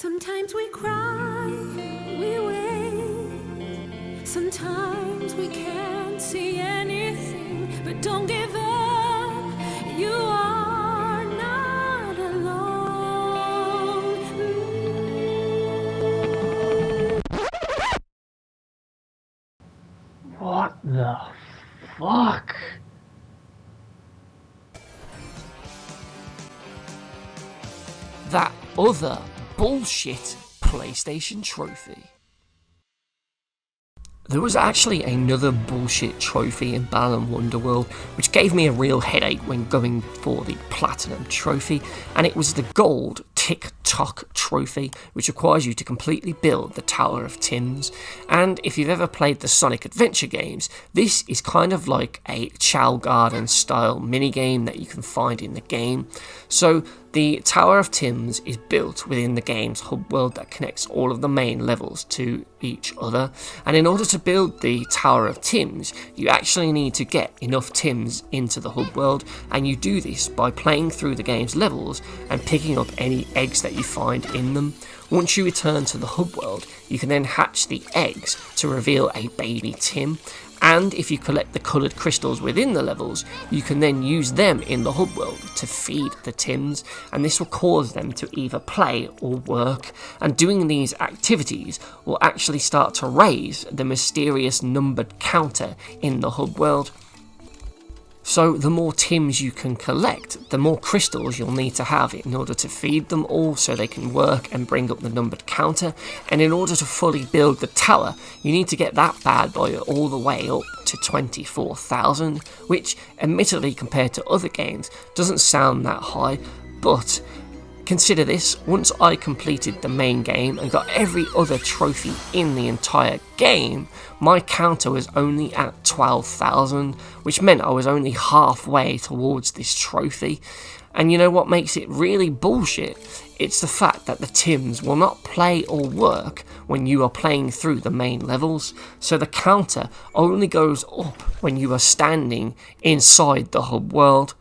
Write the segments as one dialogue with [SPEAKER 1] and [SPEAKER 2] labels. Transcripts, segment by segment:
[SPEAKER 1] Sometimes we cry, we wait. Sometimes we can't see anything, but don't give up. You are not alone.
[SPEAKER 2] What the fuck?
[SPEAKER 3] That other bullshit PlayStation trophy. There was actually another bullshit trophy in Balan Wonderworld which gave me a real headache when going for the Platinum trophy, and it was the gold TICK-TOCK trophy, which requires you to completely build the Tower of Tims. And if you've ever played the Sonic Adventure games, this is kind of like a Chow Garden style minigame that you can find in the game. So the Tower of Tims is built within the game's hub world that connects all of the main levels to each other, and in order to build the Tower of Tims, you actually need to get enough Tims into the hub world, and you do this by playing through the game's levels and picking up any eggs that you find in them. Once you return to the hub world, you can then hatch the eggs to reveal a baby Tim, and if you collect the coloured crystals within the levels, you can then use them in the hub world to feed the Tims, and this will cause them to either play or work, and doing these activities will actually start to raise the mysterious numbered counter in the hub world. So the more Tims you can collect, the more crystals you'll need to have in order to feed them all so they can work and bring up the numbered counter. And in order to fully build the tower, you need to get that bad boy all the way up to 24,000, which admittedly compared to other games doesn't sound that high, but consider this: once I completed the main game and got every other trophy in the entire game, my counter was only at 12,000, which meant I was only halfway towards this trophy. And you know what makes it really bullshit? It's the fact that the Tims will not play or work when you are playing through the main levels, so the counter only goes up when you are standing inside the hub world.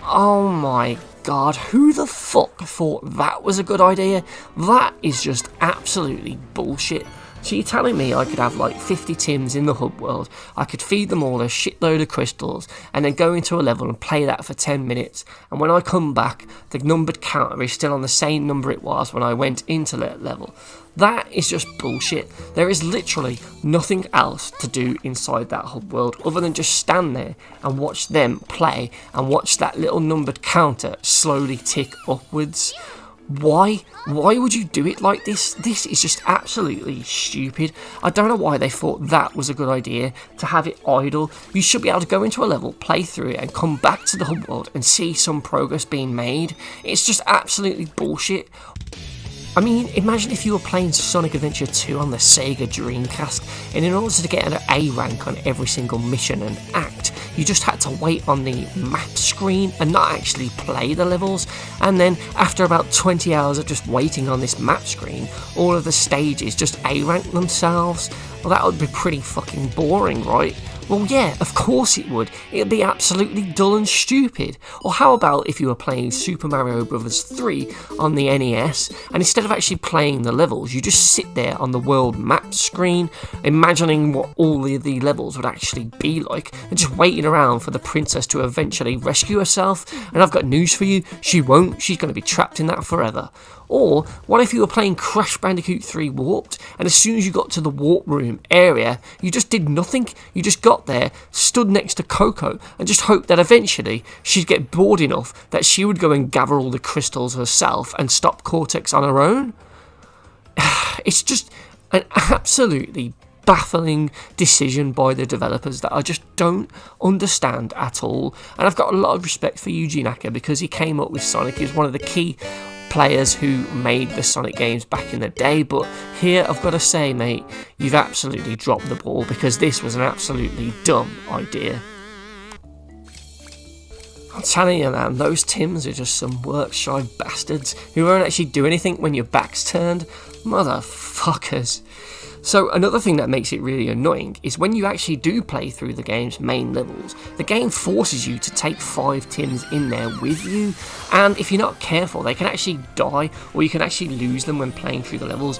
[SPEAKER 3] Oh my god, who the fuck thought that was a good idea? That is just absolutely bullshit. So you're telling me I could have like 50 Tims in the hub world, I could feed them all a shitload of crystals, and then go into a level and play that for 10 minutes, and when I come back, the numbered counter is still on the same number it was when I went into that level? That is just bullshit. There is literally nothing else to do inside that hub world other than just stand there and watch them play and watch that little numbered counter slowly tick upwards. Why? Why would you do it like this? This is just absolutely stupid. I don't know why they thought that was a good idea, to have it idle. You should be able to go into a level, play through it, and come back to the hub world and see some progress being made. It's just absolutely bullshit. I mean, imagine if you were playing Sonic Adventure 2 on the Sega Dreamcast, and in order to get an A rank on every single mission and act, you just had to wait on the map screen and not actually play the levels, and then after about 20 hours of just waiting on this map screen, all of the stages just A rank themselves. Well, that would be pretty fucking boring, right? Well, yeah, of course it would. It'd be absolutely dull and stupid. Or how about if you were playing Super Mario Bros. 3 on the NES, and instead of actually playing the levels, you just sit there on the world map screen, imagining what all of the levels would actually be like, and just waiting around for the princess to eventually rescue herself. And I've got news for you, she won't. She's going to be trapped in that forever. Or what if you were playing Crash Bandicoot 3 Warped, and as soon as you got to the warp room area, you just did nothing? You just got there, stood next to Coco, and just hoped that eventually she'd get bored enough that she would go and gather all the crystals herself and stop Cortex on her own? It's just an absolutely baffling decision by the developers that I just don't understand at all. And I've got a lot of respect for Yuji Naka because he came up with Sonic. He's one of the key players who made the Sonic games back in the day, but here I've got to say, mate, you've absolutely dropped the ball, because this was an absolutely dumb idea. I'm telling you, man, those Tims are just some work-shy bastards who won't actually do anything when your back's turned. Motherfuckers. So another thing that makes it really annoying is when you actually do play through the game's main levels, the game forces you to take 5 Tims in there with you, and if you're not careful they can actually die, or you can actually lose them when playing through the levels.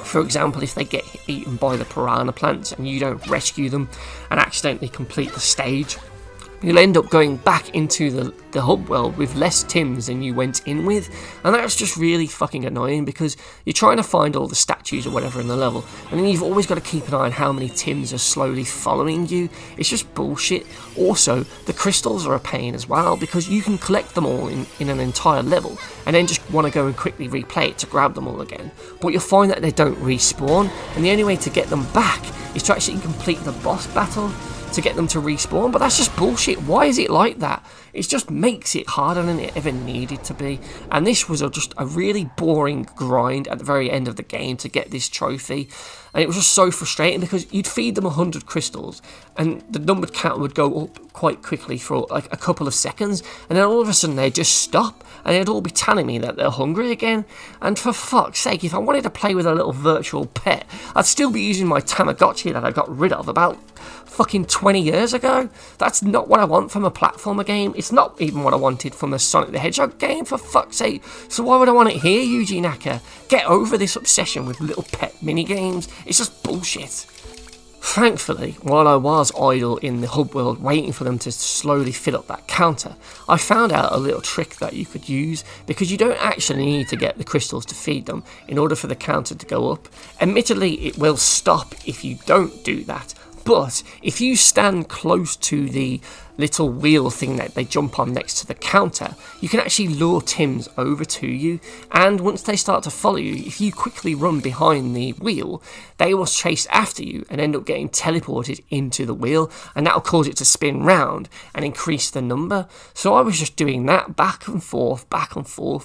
[SPEAKER 3] For example, if they get eaten by the piranha plants and you don't rescue them and accidentally complete the stage, you'll end up going back into the hub world with less Tims than you went in with, and that's just really fucking annoying because you're trying to find all the statues or whatever in the level, and then you've always got to keep an eye on how many Tims are slowly following you. It's just bullshit. Also, the crystals are a pain as well because you can collect them all in an entire level and then just want to go and quickly replay it to grab them all again, but you'll find that they don't respawn, and the only way to get them back is to actually complete the boss battle to get them to respawn. But that's just bullshit. Why is it like that? It just makes it harder than it ever needed to be, and this was just a really boring grind at the very end of the game to get this trophy, and it was just so frustrating because you'd feed them 100 crystals and the numbered count would go up quite quickly for like a couple of seconds, and then all of a sudden they'd just stop and they'd all be telling me that they're hungry again. And for fuck's sake, if I wanted to play with a little virtual pet, I'd still be using my Tamagotchi that I got rid of about fucking 20 years ago. That's not what I want from a platformer game. It's not even what I wanted from a Sonic the Hedgehog game, for fuck's sake. So why would I want it here, Yuji Naka? Get over this obsession with little pet minigames. It's just bullshit. Thankfully, while I was idle in the hub world waiting for them to slowly fill up that counter, I found out a little trick that you could use, because you don't actually need to get the crystals to feed them in order for the counter to go up. Admittedly, it will stop if you don't do that, but if you stand close to the little wheel thing that they jump on next to the counter, you can actually lure Tims over to you, and once they start to follow you, if you quickly run behind the wheel, they will chase after you and end up getting teleported into the wheel, and that will cause it to spin round and increase the number. So I was just doing that back and forth,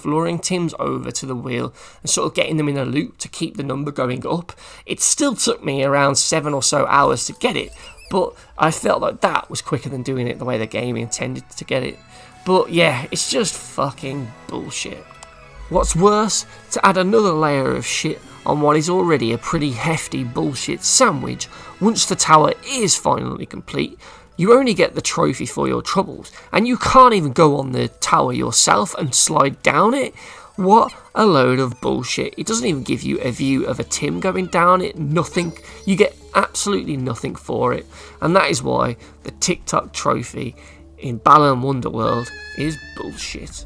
[SPEAKER 3] luring Tims over to the wheel and sort of getting them in a loop to keep the number going up. It still took me around 7 or so hours to get it, but I felt like that was quicker than doing it the way the game intended to get it. But yeah, it's just fucking bullshit. What's worse, to add another layer of shit on what is already a pretty hefty bullshit sandwich, once the tower is finally complete, you only get the trophy for your troubles, and you can't even go on the tower yourself and slide down it. What a load of bullshit. It doesn't even give you a view of a Tim going down it, nothing. You get absolutely nothing for it, and that is why the TICK-TOCK trophy in Balan Wonderworld is bullshit.